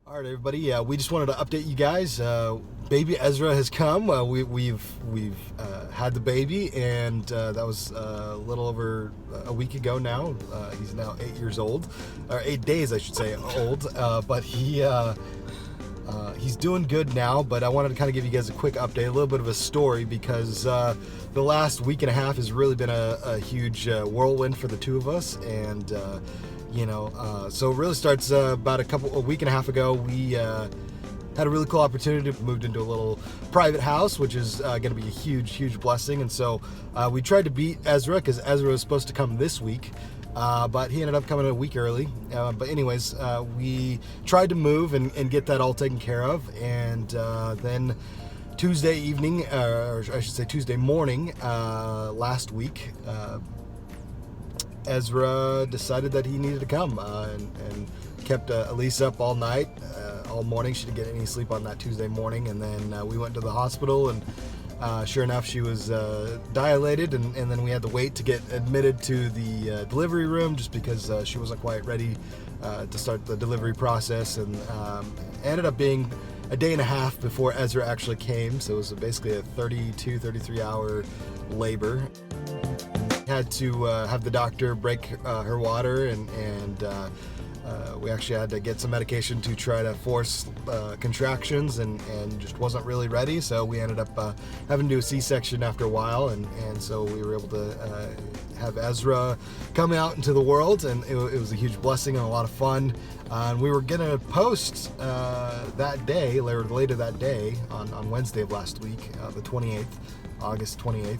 All right, everybody. We just wanted to update you guys. Baby Ezra has come. We've had the baby, and that was a little over a week ago now. He's now 8 years old, or 8 days, I should say, old. But he's doing good now. But I wanted to kind of give you guys a quick update, a little bit of a story, because the last week and a half has really been a huge whirlwind for the two of us, and. So it really starts about a week and a half ago. We had a really cool opportunity. We moved into a little private house, which is going to be a huge blessing. And so we tried to beat Ezra, because Ezra was supposed to come this week, but he ended up coming a week early. But anyways, we tried to move and get that all taken care of. And then Tuesday evening, or I should say Tuesday morning last week, Ezra decided that he needed to come and kept Alise up all night, all morning. She didn't get any sleep on that Tuesday morning, and then we went to the hospital, and sure enough, she was dilated, and then we had to wait to get admitted to the delivery room, just because she wasn't quite ready to start the delivery process, and ended up being a day and a half before Ezra actually came. So it was basically a 33 hour labor. Had to have the doctor break her water, and we actually had to get some medication to try to force contractions, and just wasn't really ready. So we ended up having to do a C-section after a while, and so we were able to have Ezra come out into the world, and it was a huge blessing and a lot of fun. And we were gonna post that day, or later that day, on Wednesday of last week, the 28th, August 28th.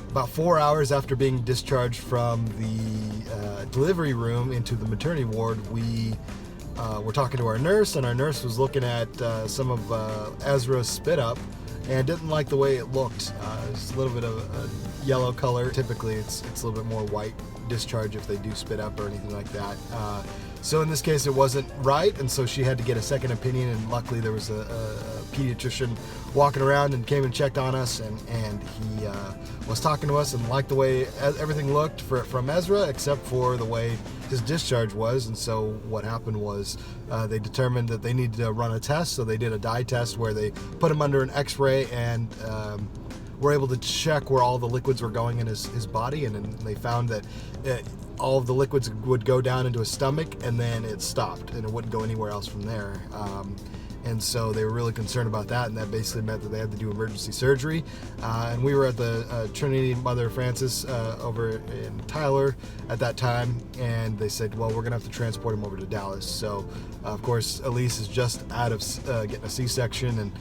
About 4 hours after being discharged from the delivery room into the maternity ward, we were talking to our nurse, and our nurse was looking at some of Ezra's spit up and didn't like the way it looked. It's a little bit of a yellow color. Typically it's a little bit more white discharge if they do spit up or anything like that. So in this case it wasn't right, and so she had to get a second opinion, and luckily there was a pediatrician walking around and came and checked on us, and he was talking to us and liked the way everything looked from Ezra, except for the way his discharge was. And so what happened was they determined that they needed to run a test, so they did a dye test where they put him under an x-ray, and were able to check where all the liquids were going in his body, and then they found that all of the liquids would go down into his stomach, and then it stopped, and it wouldn't go anywhere else from there. And so they were really concerned about that, and that basically meant that they had to do emergency surgery. And we were at the Trinity Mother Francis over in Tyler at that time, and they said, well, we're gonna have to transport him over to Dallas. So of course Alise is just out of getting a C-section, and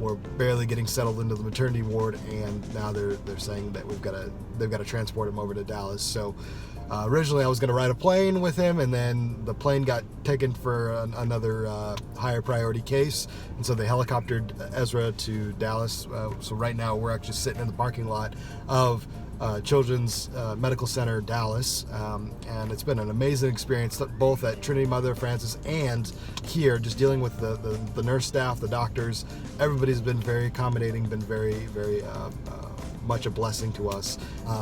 we're barely getting settled into the maternity ward, and now they're saying that they've got to transport him over to Dallas. So originally I was going to ride a plane with him, and then the plane got taken for another higher priority case, and so they helicoptered Ezra to Dallas. So right now we're actually sitting in the parking lot of Children's Medical Center Dallas, and it's been an amazing experience, both at Trinity Mother Francis and here, just dealing with the nurse staff, the doctors. Everybody's been very accommodating, been very much a blessing to us.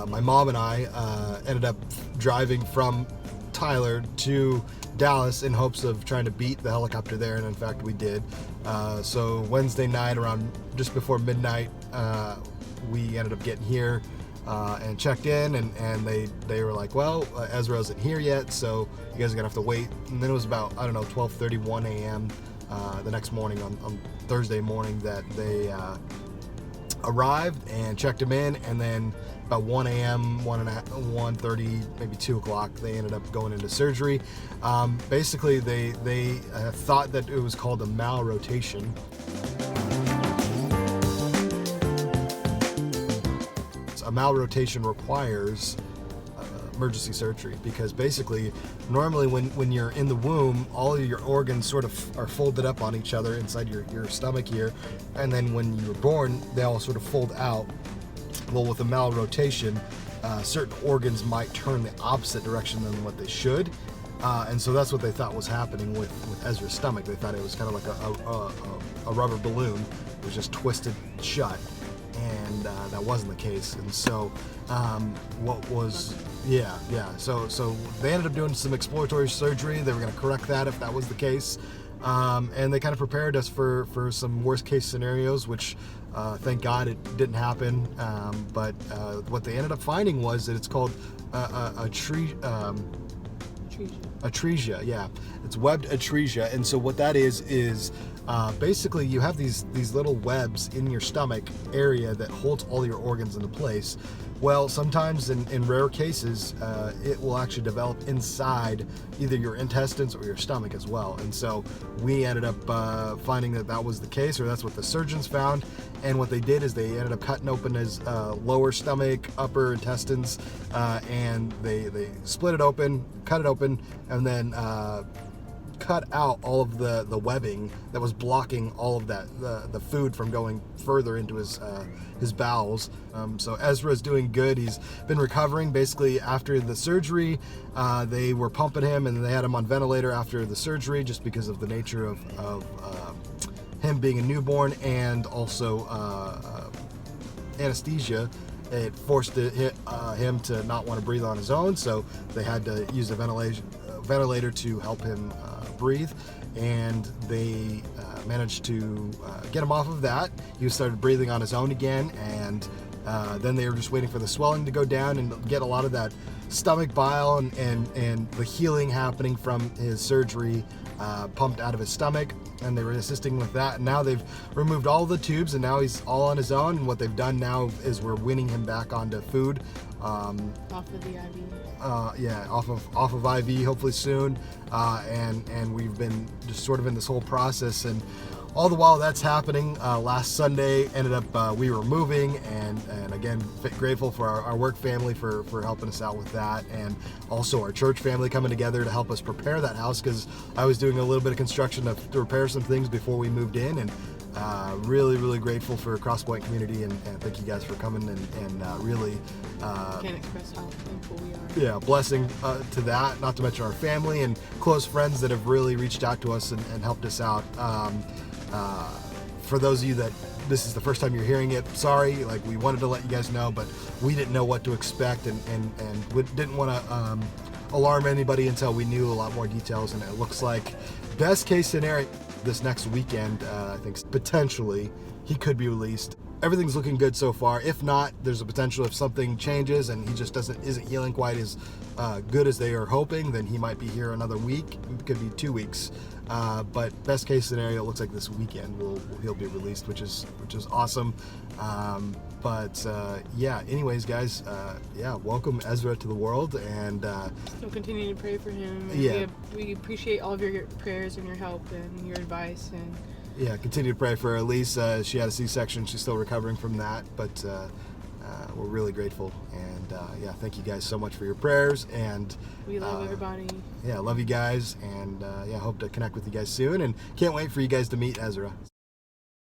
My mom and I ended up driving from Tyler to Dallas in hopes of trying to beat the helicopter there, and in fact we did. So Wednesday night around just before midnight, we ended up getting here and checked in, and they were like, well, Ezra isn't here yet, so you guys are gonna have to wait. And then it was about, I don't know, 12:31 a.m. The next morning, on Thursday morning, that they arrived and checked him in, and then about 1 a.m., 1:30, maybe 2 o'clock, they ended up going into surgery. Basically, they thought that it was called a malrotation. A malrotation requires emergency surgery, because basically normally when you're in the womb, all of your organs sort of are folded up on each other inside your stomach here, and then when you're born they all sort of fold out. Well, with a malrotation, certain organs might turn the opposite direction than what they should, and so that's what they thought was happening with Ezra's stomach. They thought it was kind of like a rubber balloon. It was just twisted shut, and that wasn't the case. And so what was Yeah. So they ended up doing some exploratory surgery. They were going to correct that if that was the case. And they kind of prepared us for some worst case scenarios, which thank God it didn't happen. But what they ended up finding was that it's called atresia. Yeah, it's webbed atresia. And so what that is basically you have these little webs in your stomach area that holds all your organs into place. Well, sometimes in rare cases, it will actually develop inside either your intestines or your stomach as well. And so we ended up finding that was the case, or that's what the surgeons found. And what they did is they ended up cutting open his lower stomach, upper intestines, and they split it open, cut it open, and then cut out all of the webbing that was blocking all of that the food from going further into his bowels. So Ezra is doing good. He's been recovering. Basically after the surgery, they were pumping him, and they had him on ventilator after the surgery just because of the nature of him being a newborn, and also anesthesia. It forced him to not want to breathe on his own, so they had to use a ventilator to help him breathe, and they managed to get him off of that. He started breathing on his own again, and then they were just waiting for the swelling to go down and get a lot of that stomach bile and the healing happening from his surgery pumped out of his stomach, and they were assisting with that. And now they've removed all the tubes, and now he's all on his own. And what they've done now is we're weaning him back onto food. Off of the IV. Off of IV, hopefully soon. And we've been just sort of in this whole process, and all the while that's happening, last Sunday ended up we were moving, and again grateful for our work family for helping us out with that, and also our church family coming together to help us prepare that house, because I was doing a little bit of construction to repair some things before we moved in, and really grateful for Crosspoint community, and thank you guys for coming, and really can't express how thankful we are. Yeah, blessing to that, not to mention our family and close friends that have really reached out to us and helped us out. For those of you that this is the first time you're hearing it, sorry, like we wanted to let you guys know, but we didn't know what to expect, and we didn't want to alarm anybody until we knew a lot more details. And it looks like best case scenario this next weekend, I think potentially he could be released. Everything's looking good so far. If not, there's a potential if something changes and he just isn't healing quite as good as they are hoping, then he might be here another week. It could be 2 weeks. But best case scenario, it looks like this weekend he'll be released, which is awesome. Yeah. Anyways, guys, welcome Ezra to the world, and so continue to pray for him. And yeah, we appreciate all of your prayers and your help and your advice, and yeah, continue to pray for Alise. She had a C-section. She's still recovering from that, but we're really grateful. And thank you guys so much for your prayers. And we love everybody. Yeah, love you guys. And hope to connect with you guys soon. And can't wait for you guys to meet Ezra.